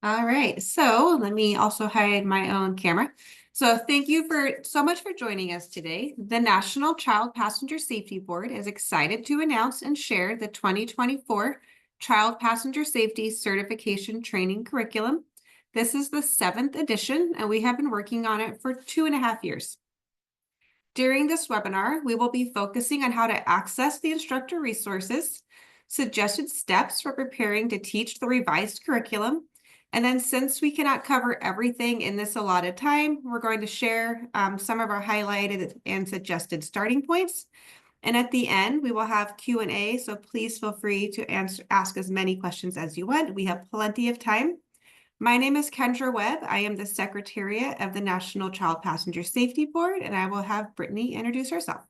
All right, so let me also hide my own camera. So thank you so much for joining us today. The National Child Passenger Safety Board is excited to announce and share the 2024 Child Passenger Safety Certification Training Curriculum. This is the 7th edition, and we have been working on it for 2.5 years. During this webinar, we will be focusing on how to access the instructor resources, suggested steps for preparing to teach the revised curriculum, and then since we cannot cover everything in this allotted time, we're going to share some of our highlighted and suggested starting points. And at the end, we will have Q&A, so please feel free to ask as many questions as you want. We have plenty of time. My name is Kendra Webb. I am the Secretariat of the National Child Passenger Safety Board, and I will have Brittany introduce herself.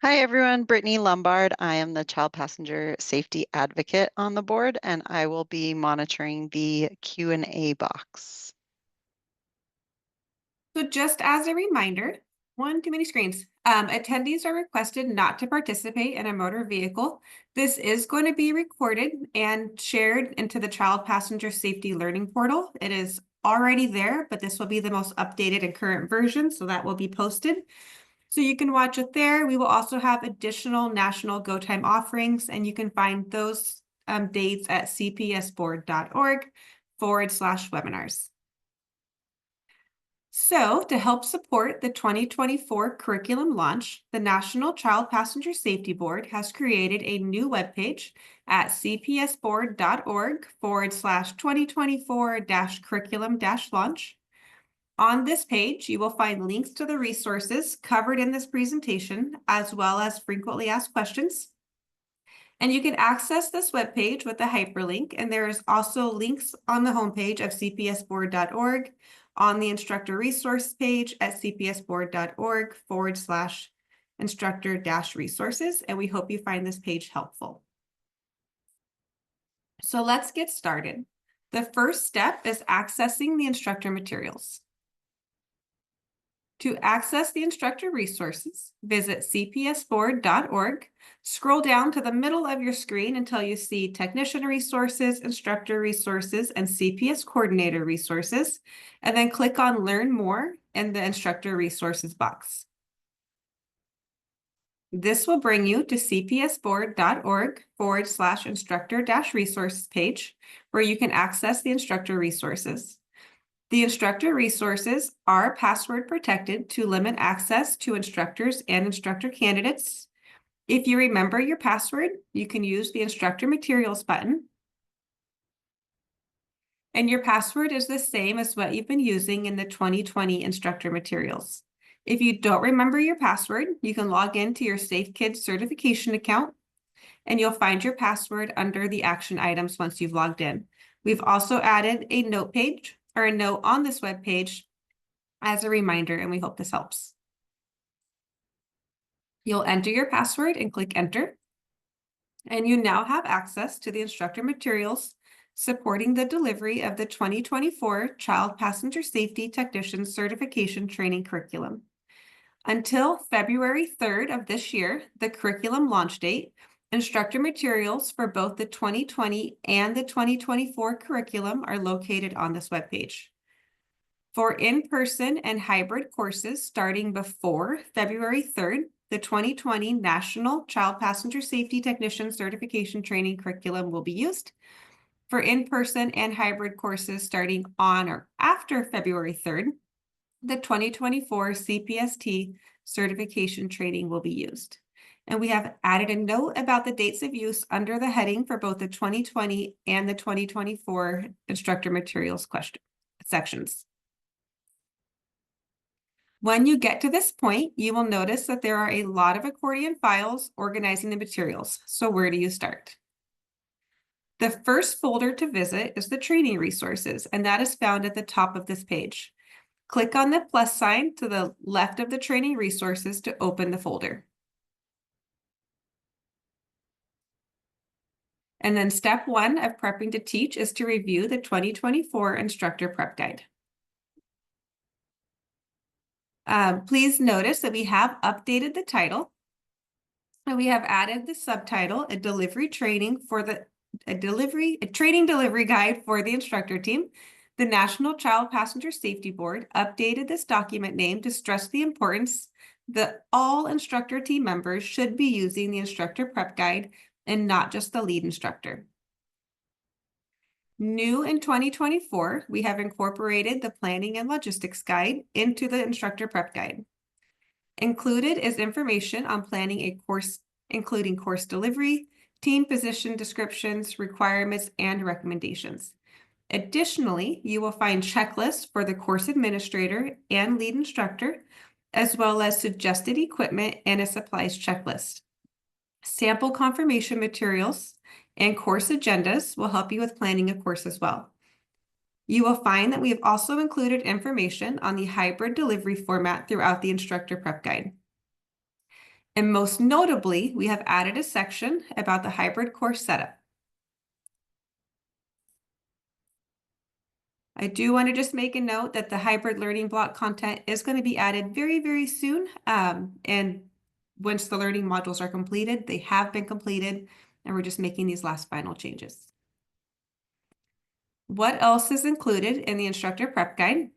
Hi everyone, Brittany Lombard. I am the Child Passenger Safety Advocate on the board, and I will be monitoring the Q&A box. So just as a reminder, one too many screens. Attendees are requested not to participate in a motor vehicle. This is going to be recorded and shared into the Child Passenger Safety Learning Portal. It is already there, but this will be the most updated and current version, so that will be posted. So you can watch it there. We will also have additional national go time offerings, and you can find those dates at cpsboard.org/webinars. So to help support the 2024 curriculum launch, the National Child Passenger Safety Board has created a new webpage at cpsboard.org/2024-curriculum-launch. On this page, you will find links to the resources covered in this presentation, as well as frequently asked questions. And you can access this webpage with a hyperlink, and there is also links on the homepage of cpsboard.org, on the instructor resource page at cpsboard.org/instructor-resources, and we hope you find this page helpful. So let's get started. The first step is accessing the instructor materials. To access the instructor resources, visit cpsboard.org, scroll down to the middle of your screen until you see Technician Resources, Instructor Resources, and CPS Coordinator Resources, and then click on Learn More in the Instructor Resources box. This will bring you to cpsboard.org/instructor-resources page, where you can access the instructor resources. The instructor resources are password protected to limit access to instructors and instructor candidates. If you remember your password, you can use the instructor materials button. And your password is the same as what you've been using in the 2020 instructor materials. If you don't remember your password, you can log into your Safe Kids certification account, and you'll find your password under the action items once you've logged in. We've also added a note page or a note on this web page as a reminder, and we hope this helps. You'll enter your password and click enter, and you now have access to the instructor materials supporting the delivery of the 2024 Child Passenger Safety Technician Certification Training Curriculum. Until February 3rd of this year, the curriculum launch date, instructor materials for both the 2020 and the 2024 curriculum are located on this webpage. For in-person and hybrid courses starting before February 3rd, the 2020 National Child Passenger Safety Technician Certification Training Curriculum will be used. For in-person and hybrid courses starting on or after February 3rd, the 2024 CPST certification training will be used. And we have added a note about the dates of use under the heading for both the 2020 and the 2024 instructor materials sections. When you get to this point, you will notice that there are a lot of accordion files organizing the materials. So where do you start? The first folder to visit is the training resources, and that is found at the top of this page. Click on the plus sign to the left of the training resources to open the folder. And then step 1 of prepping to teach is to review the 2024 Instructor Prep Guide. Please notice that we have updated the title, and we have added the subtitle, a delivery training for the a training delivery guide for the instructor team. The National Child Passenger Safety Board updated this document name to stress the importance that all instructor team members should be using the instructor prep guide and not just the lead instructor. New in 2024, we have incorporated the planning and logistics guide into the instructor prep guide. Included is information on planning a course, including course delivery, team position descriptions, requirements, and recommendations. Additionally, you will find checklists for the course administrator and lead instructor, as well as suggested equipment and a supplies checklist. Sample confirmation materials and course agendas will help you with planning a course as well. You will find that we have also included information on the hybrid delivery format throughout the instructor prep guide. And most notably, we have added a section about the hybrid course setup. I do want to just make a note that the hybrid learning block content is going to be added very, very soon. And once the learning modules are completed, they have been completed, and we're just making these last final changes. What else is included in the instructor prep guide?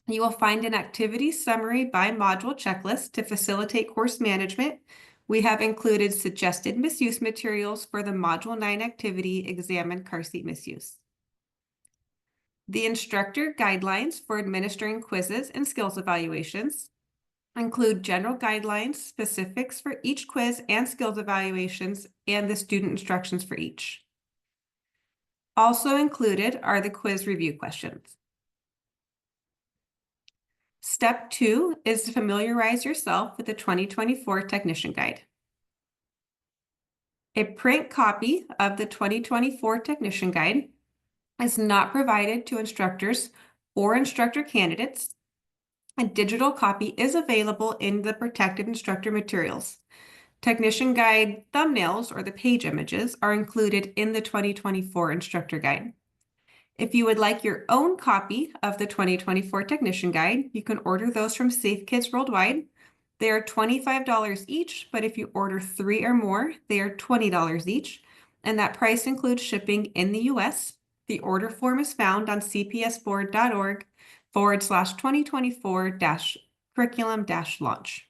You will find an activity summary by module checklist to facilitate course management. We have included suggested misuse materials for the Module 9 activity, Examine Car Seat Misuse. The instructor guidelines for administering quizzes and skills evaluations include general guidelines, specifics for each quiz and skills evaluations, and the student instructions for each. Also included are the quiz review questions. Step 2 is to familiarize yourself with the 2024 Technician Guide. A print copy of the 2024 Technician Guide is not provided to instructors or instructor candidates. A digital copy is available in the protected instructor materials. Technician Guide thumbnails or the page images are included in the 2024 Instructor Guide. If you would like your own copy of the 2024 Technician Guide, you can order those from Safe Kids Worldwide. They are $25 each, but if you order 3 or more, they are $20 each, and that price includes shipping in the US. The order form is found on cpsboard.org/2024-curriculum-launch.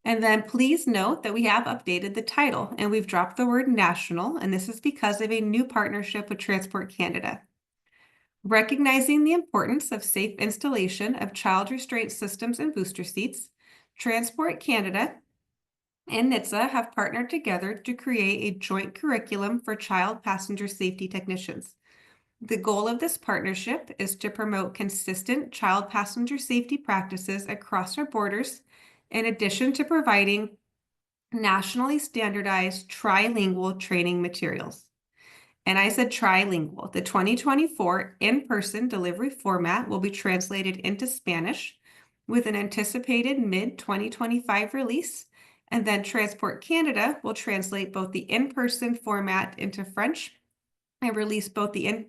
And then please note that we have updated the title and we've dropped the word national, and this is because of a new partnership with Transport Canada. Recognizing the importance of safe installation of child restraint systems and booster seats, Transport Canada and NHTSA have partnered together to create a joint curriculum for child passenger safety technicians. The goal of this partnership is to promote consistent child passenger safety practices across our borders, in addition to providing nationally standardized trilingual training materials. And I said trilingual. The 2024 in-person delivery format will be translated into Spanish with an anticipated mid-2025 release. And then Transport Canada will translate both the in-person format into French and release the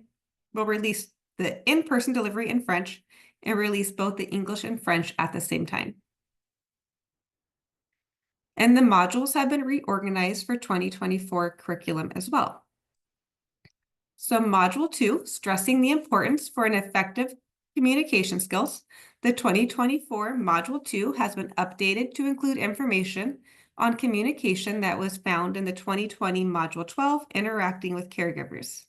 in-person delivery in French and release both the English and French at the same time. And the modules have been reorganized for 2024 curriculum as well. So Module 2, stressing the importance for an effective communication skills. The 2024 Module 2 has been updated to include information on communication that was found in the 2020 Module 12, interacting with caregivers.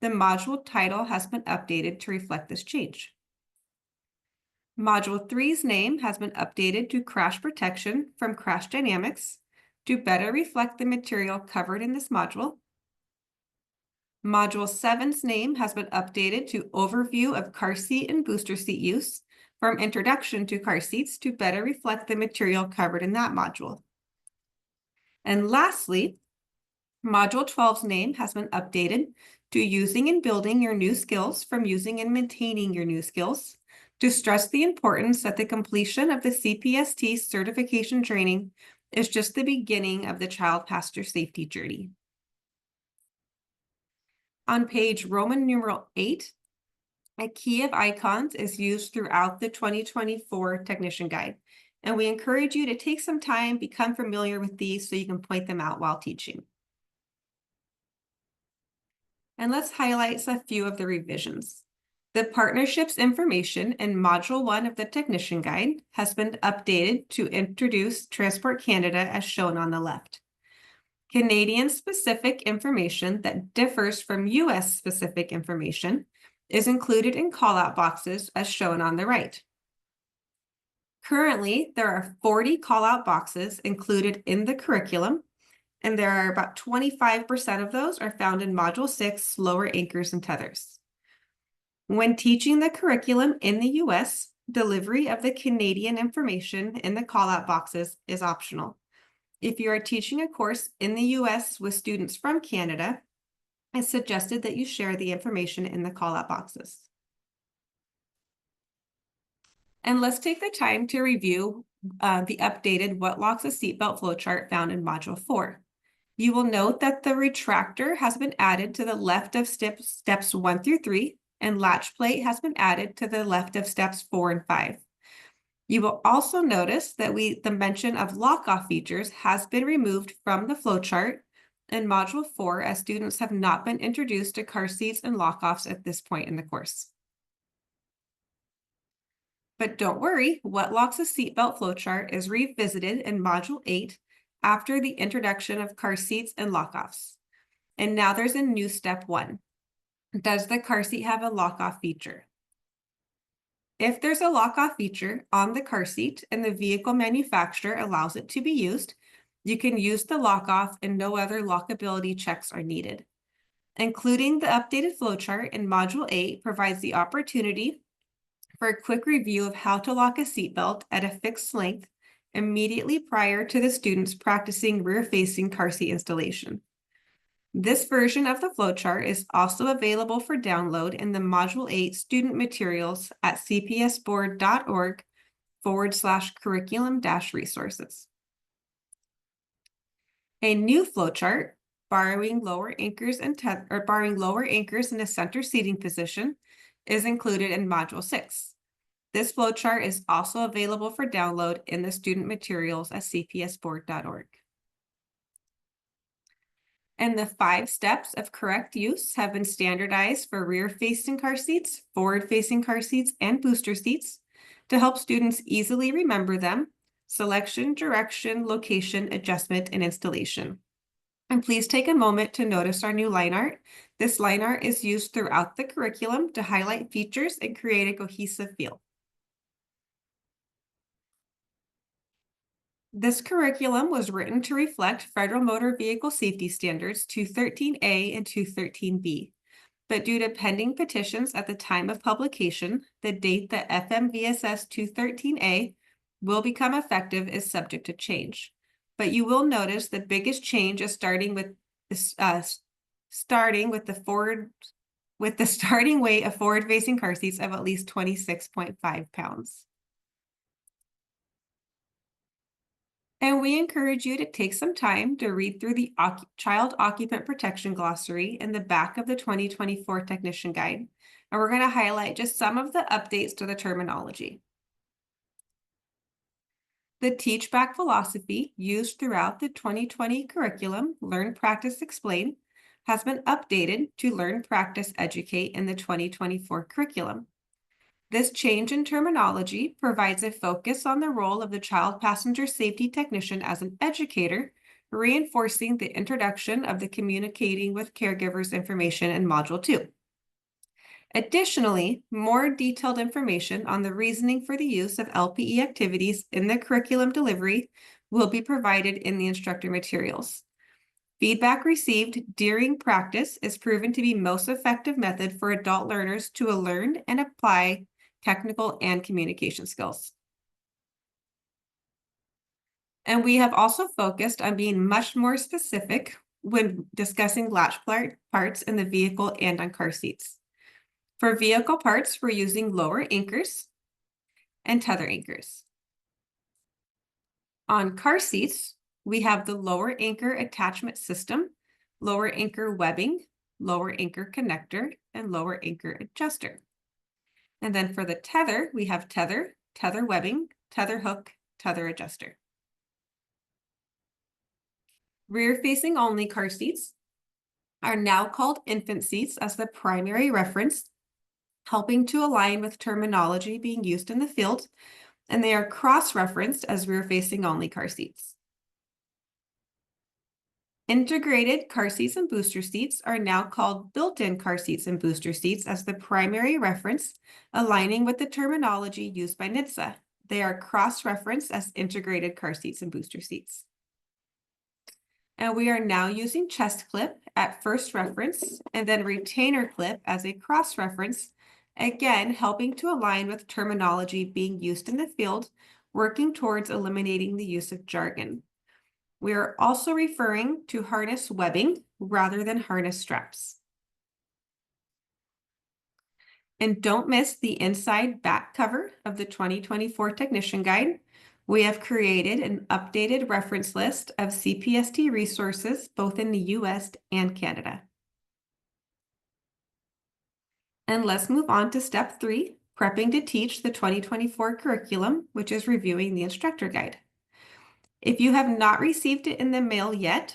The module title has been updated to reflect this change. Module 3's name has been updated to Crash Protection from Crash Dynamics to better reflect the material covered in this module. Module 7's name has been updated to Overview of Car Seat and Booster Seat Use from Introduction to Car Seats to better reflect the material covered in that module. And lastly, Module 12's name has been updated to Using and Building Your New Skills from Using and Maintaining Your New Skills to stress the importance that the completion of the CPST certification training is just the beginning of the child passenger safety journey. On page Roman numeral 8, a key of icons is used throughout the 2024 Technician Guide, and we encourage you to take some time, become familiar with these so you can point them out while teaching. And let's highlight a few of the revisions. The partnerships information in Module 1 of the Technician Guide has been updated to introduce Transport Canada as shown on the left. Canadian-specific information that differs from US-specific information is included in callout boxes as shown on the right. Currently, there are 40 callout boxes included in the curriculum, and there are about 25% of those are found in Module 6, Lower Anchors and Tethers. When teaching the curriculum in the US, delivery of the Canadian information in the callout boxes is optional. If you are teaching a course in the US with students from Canada, it's suggested that you share the information in the callout boxes. And let's take the time to review the updated What Locks a Seatbelt flowchart found in Module 4. You will note that the retractor has been added to the left of steps 1 through 3, and latch plate has been added to the left of steps 4 and 5. You will also notice that the mention of lock-off features has been removed from the flowchart in Module 4 as students have not been introduced to car seats and lock-offs at this point in the course. But don't worry, What Locks a Seatbelt flowchart is revisited in Module 8 after the introduction of car seats and lock-offs. And now there's a new step 1. Does the car seat have a lock-off feature? If there's a lock-off feature on the car seat and the vehicle manufacturer allows it to be used, you can use the lock-off and no other lockability checks are needed. Including the updated flowchart in Module 8 provides the opportunity for a quick review of how to lock a seatbelt at a fixed length immediately prior to the students practicing rear-facing car seat installation. This version of the flowchart is also available for download in the Module 8 student materials at cpsboard.org/curriculum-resources. A new flowchart, borrowing lower anchors and a center seating position, is included in Module 6. This flowchart is also available for download in the student materials at cpsboard.org. And the 5 steps of correct use have been standardized for rear-facing car seats, forward-facing car seats, and booster seats to help students easily remember them: selection, direction, location, adjustment, and installation. And please take a moment to notice our new line art. This line art is used throughout the curriculum to highlight features and create a cohesive feel. This curriculum was written to reflect Federal Motor Vehicle Safety Standards 213A and 213B. But due to pending petitions at the time of publication, the date that FMVSS 213A will become effective is subject to change. But you will notice the biggest change is starting with the starting weight of forward-facing car seats of at least 26.5 pounds. And we encourage you to take some time to read through the Child Occupant Protection Glossary in the back of the 2024 Technician Guide. And we're going to highlight just some of the updates to the terminology. The Teach Back philosophy used throughout the 2020 curriculum, Learn, Practice, Explain, has been updated to Learn, Practice, Educate in the 2024 curriculum. This change in terminology provides a focus on the role of the child passenger safety technician as an educator, reinforcing the introduction of the communicating with caregivers information in Module 2. Additionally, more detailed information on the reasoning for the use of LPE activities in the curriculum delivery will be provided in the instructor materials. Feedback received during practice is proven to be most effective method for adult learners to learn and apply technical and communication skills. And we have also focused on being much more specific when discussing latch parts in the vehicle and on car seats. For vehicle parts, we're using lower anchors and tether anchors. On car seats, we have the lower anchor attachment system, lower anchor webbing, lower anchor connector, and lower anchor adjuster. And then for the tether, we have tether, tether webbing, tether hook, tether adjuster. Rear-facing only car seats. are now called infant seats as the primary reference, helping to align with terminology being used in the field, and they are cross-referenced as rear-facing only car seats. Integrated car seats and booster seats are now called built-in car seats and booster seats as the primary reference, aligning with the terminology used by NHTSA. They are cross-referenced as integrated car seats and booster seats. And we are now using chest clip at first reference and then retainer clip as a cross-reference, again, helping to align with terminology being used in the field, working towards eliminating the use of jargon. We are also referring to harness webbing rather than harness straps. And don't miss the inside back cover of the 2024 Technician Guide. We have created an updated reference list of CPST resources both in the US and Canada. And let's move on to step 3, prepping to teach the 2024 curriculum, which is reviewing the instructor guide. If you have not received it in the mail yet,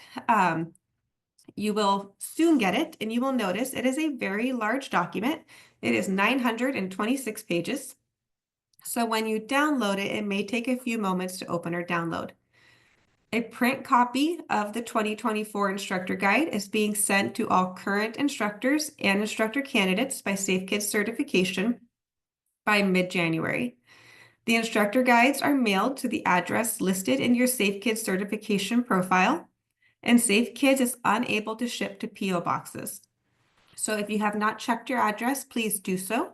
you will soon get it, and you will notice it is a very large document. It is 926 pages. So when you download it, it may take a few moments to open or download. A print copy of the 2024 instructor guide is being sent to all current instructors and instructor candidates by Safe Kids certification by mid-January. The instructor guides are mailed to the address listed in your Safe Kids certification profile, and Safe Kids is unable to ship to PO boxes. So if you have not checked your address, please do so.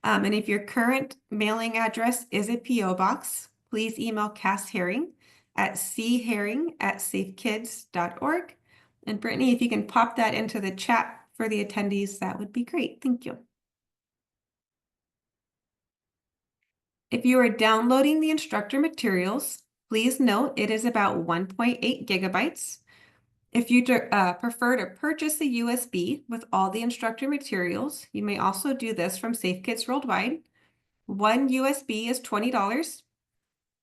And if your current mailing address is a PO box, please email Cass Herring at charing@safekids.org. And Brittany, if you can pop that into the chat for the attendees, that would be great. Thank you. If you are downloading the instructor materials, please note it is about 1.8 gigabytes. If you prefer to purchase a USB with all the instructor materials, you may also do this from Safe Kids Worldwide. One USB is $20,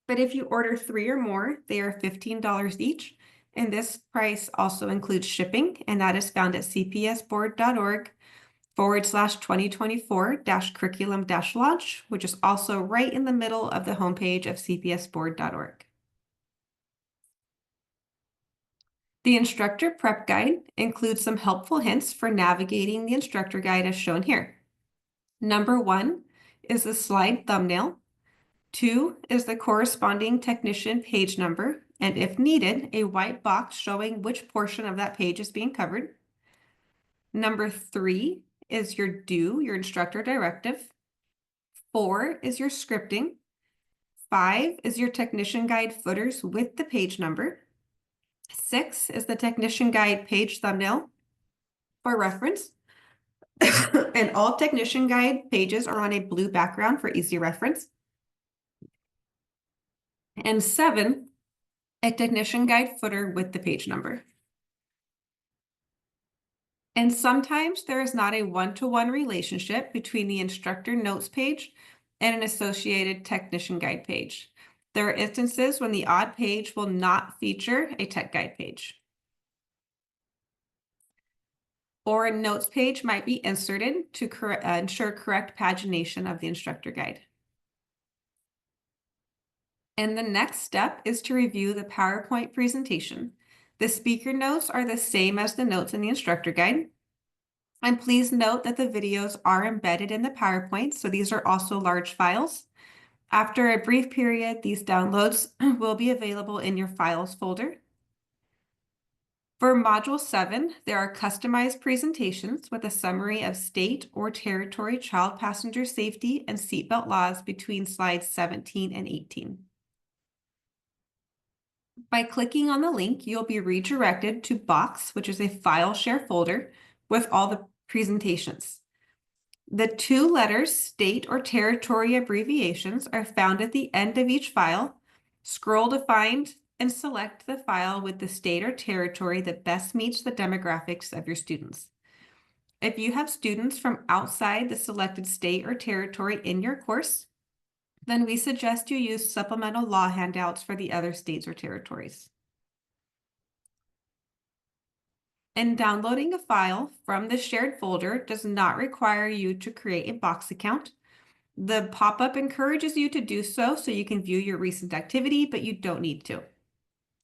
but if you order 3 or more, they are $15 each. And this price also includes shipping, and that is found at cpsboard.org/2024-curriculum-launch, which is also right in the middle of the homepage of cpsboard.org. The instructor prep guide includes some helpful hints for navigating the instructor guide as shown here. Number 1 is the slide thumbnail. 2 is the corresponding technician page number, and if needed, a white box showing which portion of that page is being covered. Number 3 is your due, your instructor directive. 4 is your scripting. 5 is your technician guide footers with the page number. 6 is the technician guide page thumbnail for reference. And all technician guide pages are on a blue background for easy reference. And 7, a technician guide footer with the page number. And sometimes there is not a one-to-one relationship between the instructor notes page and an associated technician guide page. There are instances when the odd page will not feature a tech guide page. Or a notes page might be inserted to ensure correct pagination of the instructor guide. And the next step is to review the PowerPoint presentation. The speaker notes are the same as the notes in the instructor guide. And please note that the videos are embedded in the PowerPoint, so these are also large files. After a brief period, these downloads will be available in your files folder. For Module 7, there are customized presentations with a summary of state or territory child passenger safety and seatbelt laws between slides 17 and 18. By clicking on the link, you'll be redirected to Box, which is a file share folder with all the presentations. The 2 letters, state or territory abbreviations, are found at the end of each file. Scroll to find and select the file with the state or territory that best meets the demographics of your students. If you have students from outside the selected state or territory in your course, then we suggest you use supplemental law handouts for the other states or territories. And downloading a file from the shared folder does not require you to create a box account. The pop-up encourages you to do so you can view your recent activity, but you don't need to.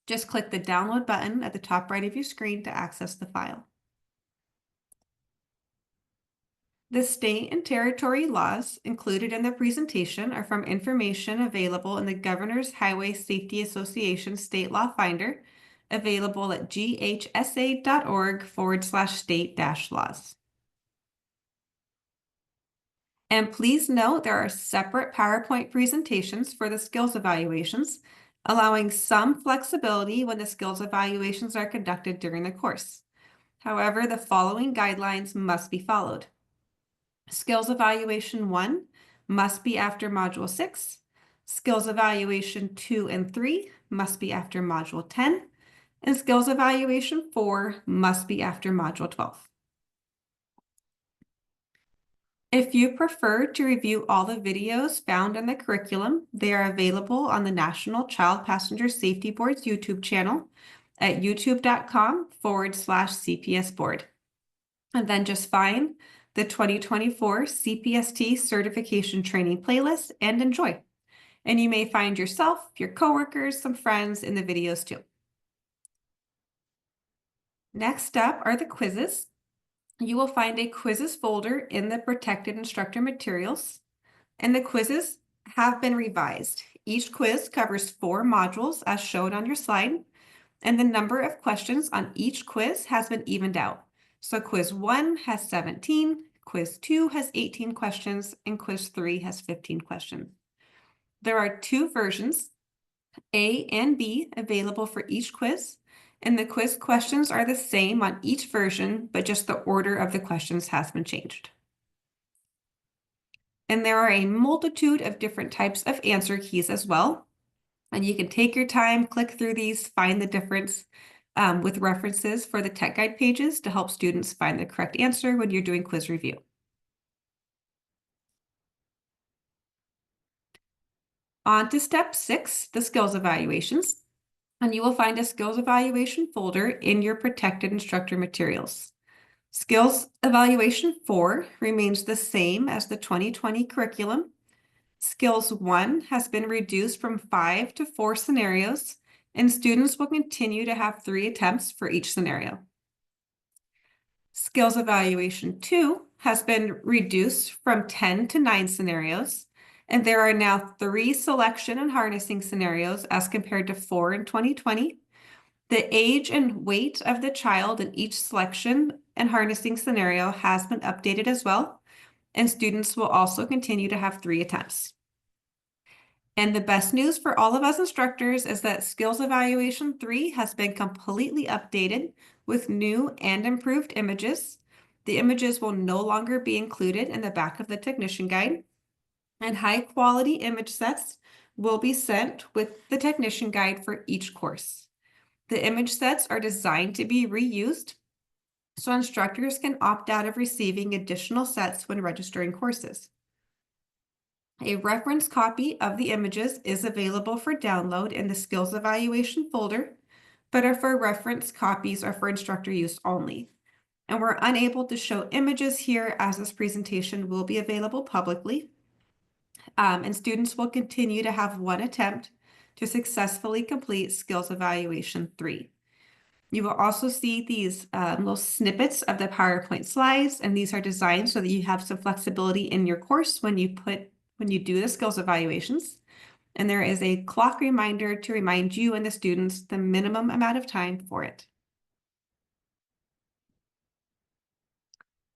Just click the download button at the top right of your screen to access the file. The state and territory laws included in the presentation are from information available in the Governor's Highway Safety Association State Law Finder, available at ghsa.org/state-laws. And please note there are separate PowerPoint presentations for the skills evaluations, allowing some flexibility when the skills evaluations are conducted during the course. However, the following guidelines must be followed. Skills Evaluation 1 must be after Module 6. Skills Evaluation 2 and 3 must be after Module 10. And Skills Evaluation 4 must be after Module 12. If you prefer to review all the videos found in the curriculum, they are available on the National Child Passenger Safety Board's YouTube channel at youtube.com/CPS board. And then just find the 2024 CPST certification training playlist and enjoy. And you may find yourself, your coworkers, some friends in the videos too. Next up are the quizzes. You will find a quizzes folder in the protected instructor materials, and the quizzes have been revised. Each quiz covers 4 modules as shown on your slide, and the number of questions on each quiz has been evened out. So quiz 1 has 17, quiz 2 has 18 questions, and quiz 3 has 15 questions. There are 2 versions, A and B, available for each quiz, and the quiz questions are the same on each version, but just the order of the questions has been changed. And there are a multitude of different types of answer keys as well. And you can take your time, click through these, find the difference with references for the tech guide pages to help students find the correct answer when you're doing quiz review. On to step 6, the skills evaluations. And you will find a skills evaluation folder in your protected instructor materials. Skills evaluation 4 remains the same as the 2020 curriculum. Skills 1 has been reduced from 5 to 4 scenarios, and students will continue to have 3 attempts for each scenario. Skills Evaluation 2 has been reduced from 10 to 9 scenarios, and there are now 3 selection and harnessing scenarios as compared to 4 in 2020. The age and weight of the child in each selection and harnessing scenario has been updated as well, and students will also continue to have 3 attempts. And the best news for all of us instructors is that Skills Evaluation 3 has been completely updated with new and improved images. The images will no longer be included in the back of the technician guide, and high-quality image sets will be sent with the technician guide for each course. The image sets are designed to be reused, so instructors can opt out of receiving additional sets when registering courses. A reference copy of the images is available for download in the Skills Evaluation folder, but for reference copies are for instructor use only. And we're unable to show images here as this presentation will be available publicly. And students will continue to have 1 attempt to successfully complete Skills Evaluation 3. You will also see these little snippets of the PowerPoint slides, and these are designed so that you have some flexibility in your course when you do the skills evaluations. And there is a clock reminder to remind you and the students the minimum amount of time for it.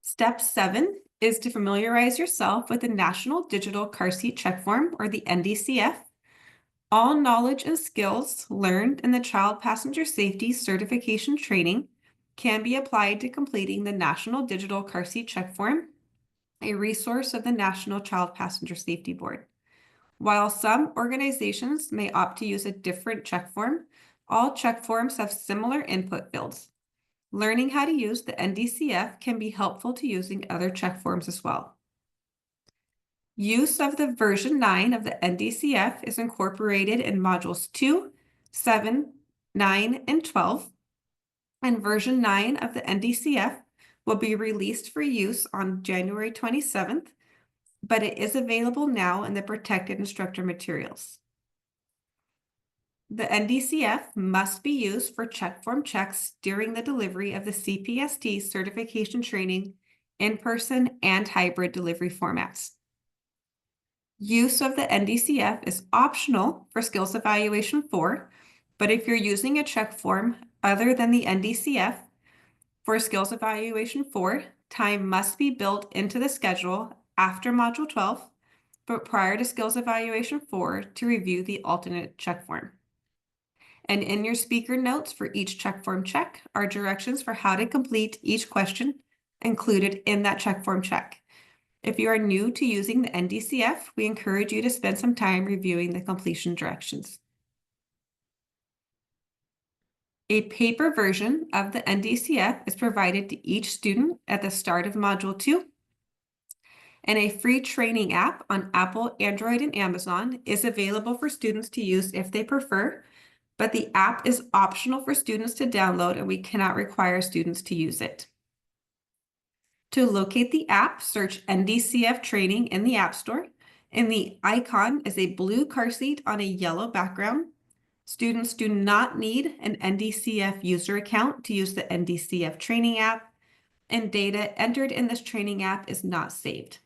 Step 7 is to familiarize yourself with the National Digital Car Seat Check Form, or the NDCF. All knowledge and skills learned in the Child Passenger Safety Certification Training can be applied to completing the National Digital Car Seat Check Form, a resource of the National Child Passenger Safety Board. While some organizations may opt to use a different check form, all check forms have similar input fields. Learning how to use the NDCF can be helpful to using other check forms as well. Use of the version 9 of the NDCF is incorporated in modules 2, 7, 9, and 12. And version 9 of the NDCF will be released for use on January 27th, but it is available now in the protected instructor materials. The NDCF must be used for check form checks during the delivery of the CPST certification training in person and hybrid delivery formats. Use of the NDCF is optional for Skills Evaluation 4, but if you're using a check form other than the NDCF, for Skills Evaluation 4, time must be built into the schedule after Module 12, but prior to Skills Evaluation 4 to review the alternate check form. And in your speaker notes for each check form check are directions for how to complete each question included in that check form check. If you are new to using the NDCF, we encourage you to spend some time reviewing the completion directions. A paper version of the NDCF is provided to each student at the start of Module 2. And a free training app on Apple, Android, and Amazon is available for students to use if they prefer, but the app is optional for students to download and we cannot require students to use it. To locate the app, search NDCF training in the App Store, and the icon is a blue car seat on a yellow background. Students do not need an NDCF user account to use the NDCF training app, and data entered in this training app is not saved.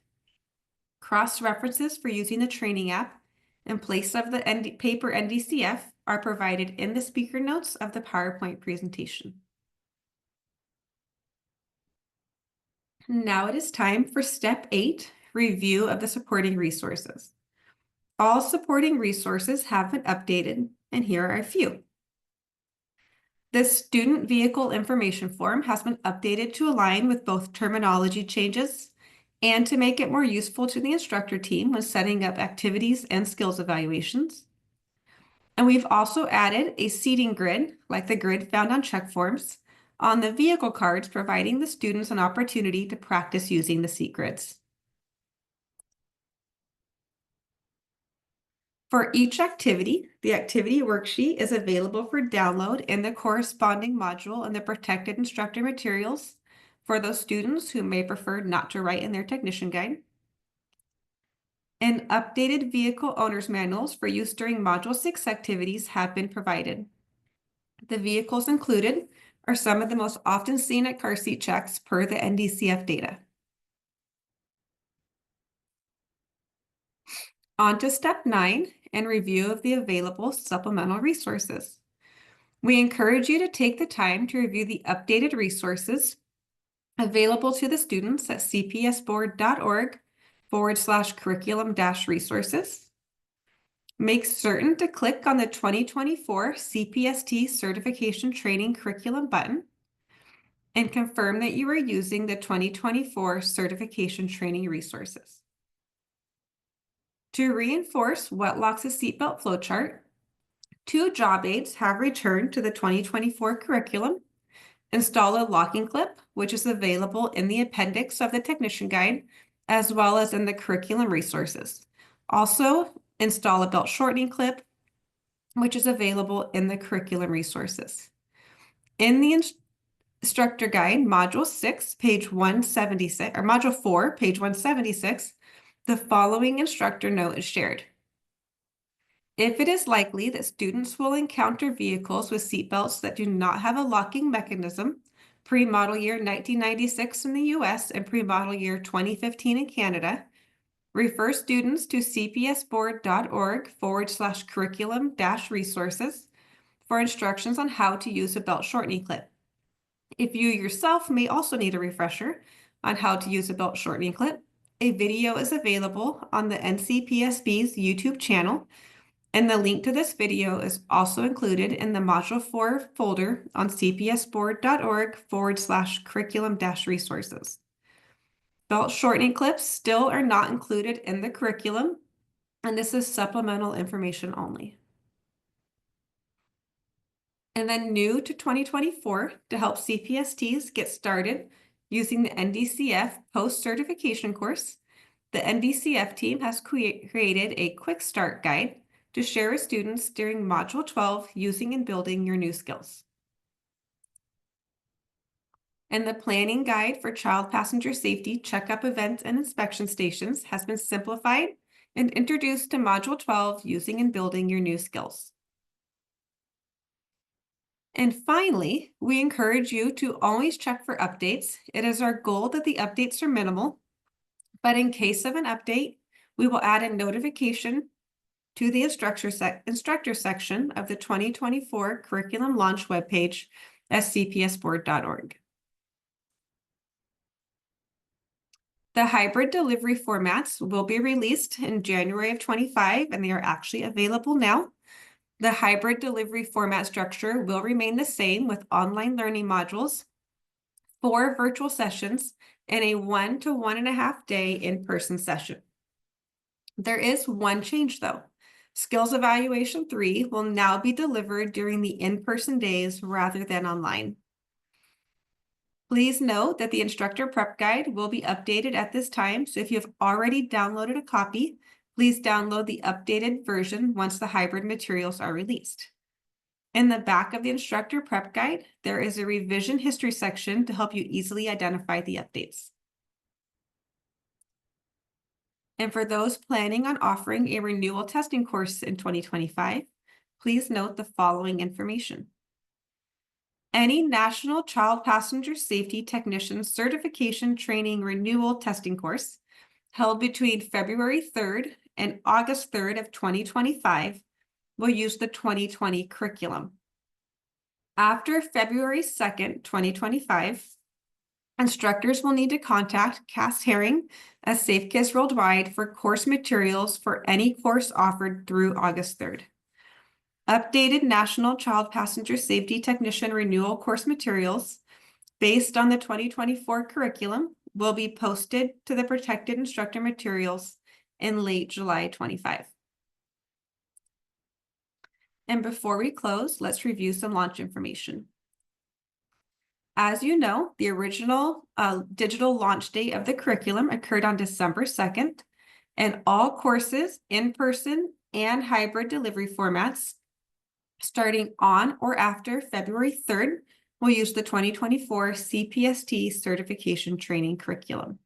Cross-references for using the training app in place of the paper NDCF are provided in the speaker notes of the PowerPoint presentation. Now it is time for Step 8, review of the supporting resources. All supporting resources have been updated, and here are a few. The student vehicle information form has been updated to align with both terminology changes and to make it more useful to the instructor team when setting up activities and skills evaluations. And we've also added a seating grid, like the grid found on check forms, on the vehicle cards, providing the students an opportunity to practice using the seat grids. For each activity, the activity worksheet is available for download in the corresponding module in the protected instructor materials for those students who may prefer not to write in their technician guide. And updated vehicle owner's manuals for use during Module 6 activities have been provided. The vehicles included are some of the most often seen at car seat checks per the NDCF data. On to Step 9 and review of the available supplemental resources. We encourage you to take the time to review the updated resources available to the students at cpsboard.org/curriculum-resources. Make certain to click on the 2024 CPST Certification Training Curriculum button and confirm that you are using the 2024 certification training resources. To reinforce Wetlock's seatbelt flowchart, 2 job aids have returned to the 2024 curriculum. Install a locking clip, which is available in the appendix of the technician guide, as well as in the curriculum resources. Also, install a belt shortening clip, which is available in the curriculum resources. In the instructor guide, Module 6, page 176, or Module 4, page 176, the following instructor note is shared. If it is likely that students will encounter vehicles with seatbelts that do not have a locking mechanism, pre-model year 1996 in the US and pre-model year 2015 in Canada, refer students to cpsboard.org/curriculum-resources for instructions on how to use a belt shortening clip. If you yourself may also need a refresher on how to use a belt shortening clip, a video is available on the NCPSB's YouTube channel, and the link to this video is also included in the Module 4 folder on cpsboard.org/curriculum-resources. Belt shortening clips still are not included in the curriculum, and this is supplemental information only. And then new to 2024, to help CPSTs get started using the NDCF post-certification course, the NDCF team has created a quick start guide to share with students during Module 12 using and building your new skills. And the planning guide for child passenger safety checkup events and inspection stations has been simplified and introduced to Module 12 using and building your new skills. And finally, we encourage you to always check for updates. It is our goal that the updates are minimal, but in case of an update, we will add a notification to the instructor section of the 2024 curriculum launch webpage at cpsboard.org. The hybrid delivery formats will be released in January of 25, and they are actually available now. The hybrid delivery format structure will remain the same with online learning modules, 4 virtual sessions, and a 1 to 1.5 day in-person session. There is one change though. Skills Evaluation 3 will now be delivered during the in-person days rather than online. Please note that the instructor prep guide will be updated at this time, so if you have already downloaded a copy, please download the updated version once the hybrid materials are released. In the back of the instructor prep guide, there is a revision history section to help you easily identify the updates. And for those planning on offering a renewal testing course in 2025, please note the following information. Any National Child Passenger Safety Technician Certification Training Renewal Testing course held between February 3rd and August 3rd of 2025 will use the 2020 curriculum. After February 2nd, 2025, instructors will need to contact Cass Herring at Safe Kids Worldwide for course materials for any course offered through August 3rd. Updated National Child Passenger Safety Technician Renewal course materials based on the 2024 curriculum will be posted to the Protected Instructor Materials in late July 25. And before we close, let's review some launch information. As you know, the original digital launch date of the curriculum occurred on December 2nd, and all courses, in-person and hybrid delivery formats, starting on or after February 3rd, will use the 2024 CPST certification training curriculum.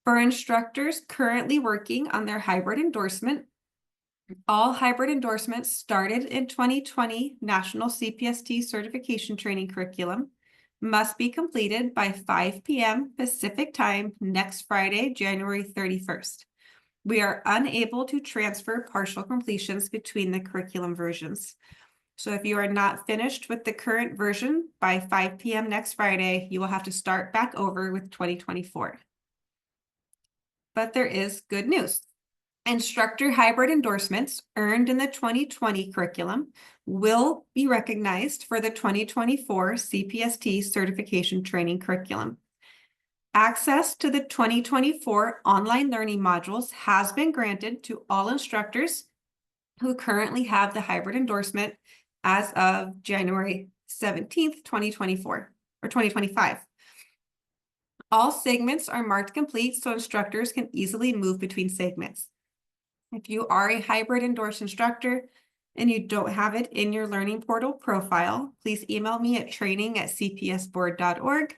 For instructors currently working on their hybrid endorsement, all hybrid endorsements started in 2020 National CPST certification training curriculum must be completed by 5 p.m. Pacific time next Friday, January 31st. We are unable to transfer partial completions between the curriculum versions. So if you are not finished with the current version by 5 p.m. next Friday, you will have to start back over with 2024. But there is good news. Instructor hybrid endorsements earned in the 2020 curriculum will be recognized for the 2024 CPST certification training curriculum. Access to the 2024 online learning modules has been granted to all instructors who currently have the hybrid endorsement as of January 17th, 2024 or 2025. All segments are marked complete so instructors can easily move between segments. If you are a hybrid endorsed instructor and you don't have it in your learning portal profile, please email me at training@cpsboard.org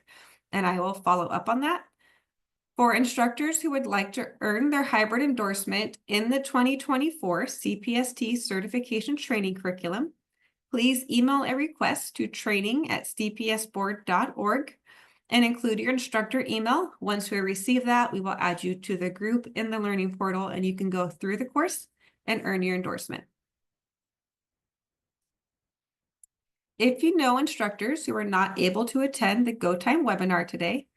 and I will follow up on that. For instructors who would like to earn their hybrid endorsement in the 2024 CPST certification training curriculum, please email a request to training@cpsboard.org and include your instructor email. Once we receive that, we will add you to the group in the learning portal and you can go through the course and earn your endorsement. If you know instructors who are not able to attend the Go Time webinar today,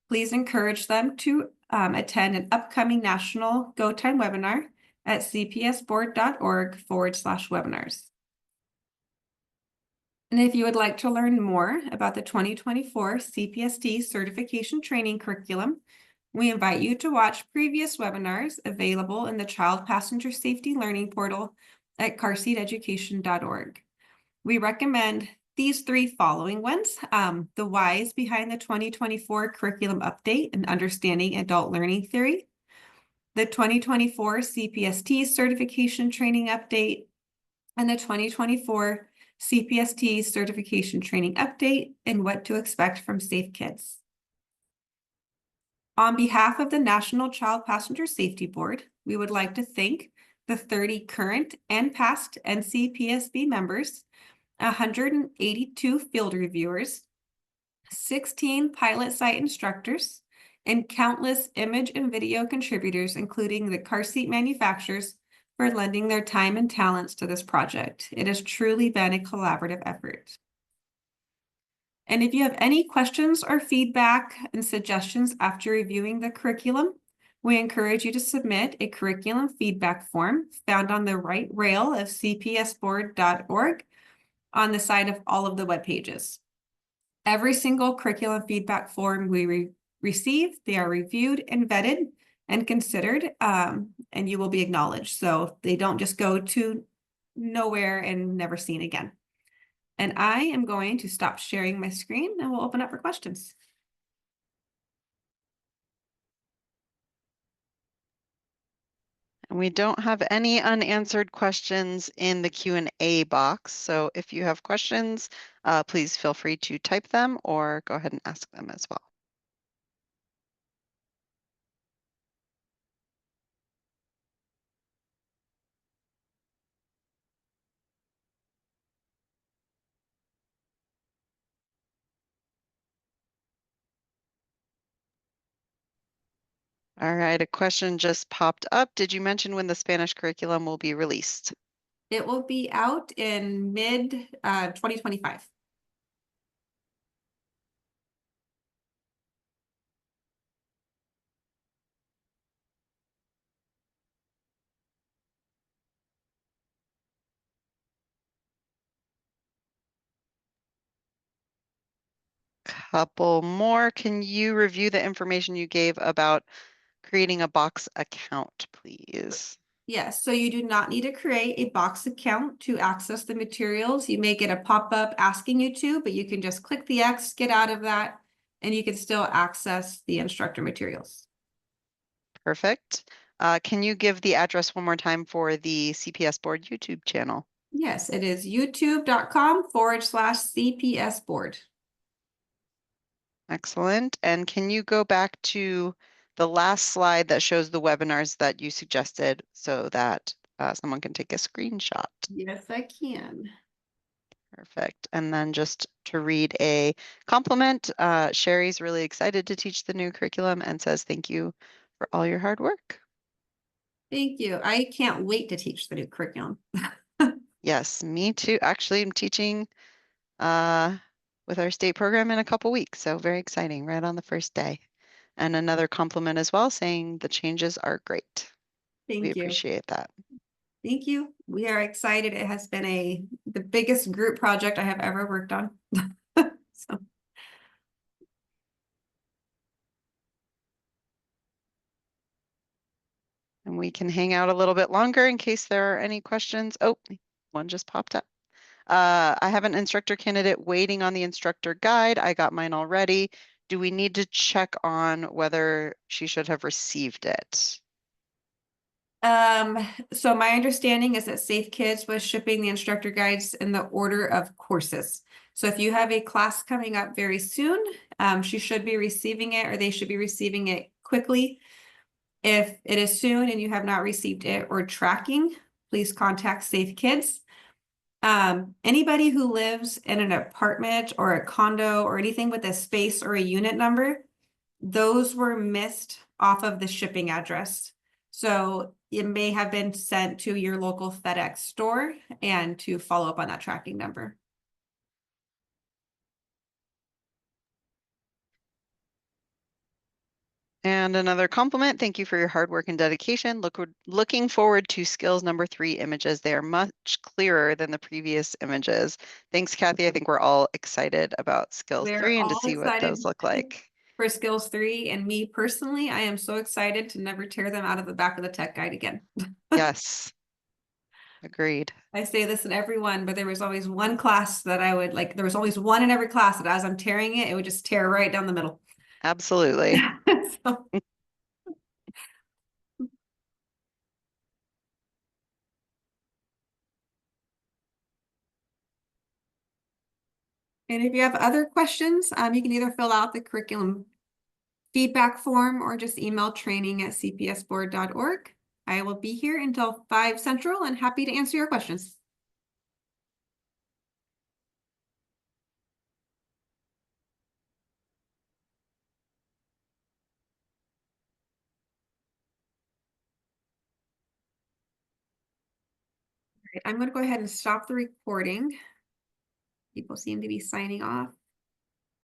please encourage them to attend an upcoming national Go Time webinar at cpsboard.org/webinars. And if you would like to learn more about the 2024 CPST certification training curriculum, we invite you to watch previous webinars available in the Child Passenger Safety Learning Portal at carseateducation.org. We recommend these 3 following ones: the whys behind the 2024 curriculum update and understanding adult learning theory, the 2024 CPST certification training update, and the 2024 CPST certification training update, and what to expect from Safe Kids. On behalf of the National Child Passenger Safety Board, we would like to thank the 30 current and past NCPSB members, 182 field reviewers, 16 pilot site instructors, and countless image and video contributors, including the car seat manufacturers, for lending their time and talents to this project. It has truly been a collaborative effort. And if you have any questions or feedback and suggestions after reviewing the curriculum, we encourage you to submit a curriculum feedback form found on the right rail of cpsboard.org on the side of all of the web pages. Every single curriculum feedback form we receive, they are reviewed and vetted and considered, and you will be acknowledged. So they don't just go to nowhere and never seen again. And I am going to stop sharing my screen and we'll open up for questions. And we don't have any unanswered questions in the Q&A box. So if you have questions, please feel free to type them or go ahead and ask them as well. All right, a question just popped up. Did you mention when the Spanish curriculum will be released? It will be out in mid 2025. Couple more. Can you review the information you gave about creating a box account, please? Yes, so you do not need to create a box account to access the materials. You may get a pop-up asking you to, but you can just click the X, get out of that, and you can still access the instructor materials. Perfect. Can you give the address one more time for the CPS Board YouTube channel? Yes, it is youtube.com/CPS board. Excellent. And can you go back to the last slide that shows the webinars that you suggested so that someone can take a screenshot? Yes, I can. Perfect. And then just to read a compliment, Sherry's really excited to teach the new curriculum and says thank you for all your hard work. Thank you. I can't wait to teach the new curriculum. Yes, me too. Actually, I'm teaching uh, with our state program in a couple weeks, so very exciting, right on the first day. And another compliment as well, saying the changes are great. We Thank you. appreciate that. Thank you. We are excited. It has been the biggest group project I have ever worked on. So. And we can hang out a little bit longer in case there are any questions. Oh, one just popped up. I have an instructor candidate waiting on the instructor guide. I got mine already. Do we need to check on whether she should have received it? So my understanding is that Safe Kids was shipping the instructor guides in the order of courses. So if you have a class coming up very soon, she should be receiving it or they should be receiving it quickly. If it is soon and you have not received it or tracking, please contact Safe Kids. Anybody who lives in an apartment or a condo or anything with a space or a unit number, those were missed off of the shipping address. So it may have been sent to your local FedEx store and to follow up on that tracking number. And another compliment. Thank you for your hard work and dedication. Looking forward to skills number 3 images. They are much clearer than the previous images. Thanks, Kathy. I think we're all excited about skills We're 3 and to all see what excited those look like. for skills 3, and me personally, I am so excited to never tear them out of the back of the tech guide again. Yes, agreed. I say this in every one, but there was always one class that I would like, there was always one in every class that as I'm tearing it, it would just tear right down the middle. Absolutely. So, And if you have other questions, you can either fill out the curriculum feedback form or just email training@cpsboard.org. I will be here until 5 Central and happy to answer your questions. All right, I'm going to go ahead and stop the recording. People seem to be signing off.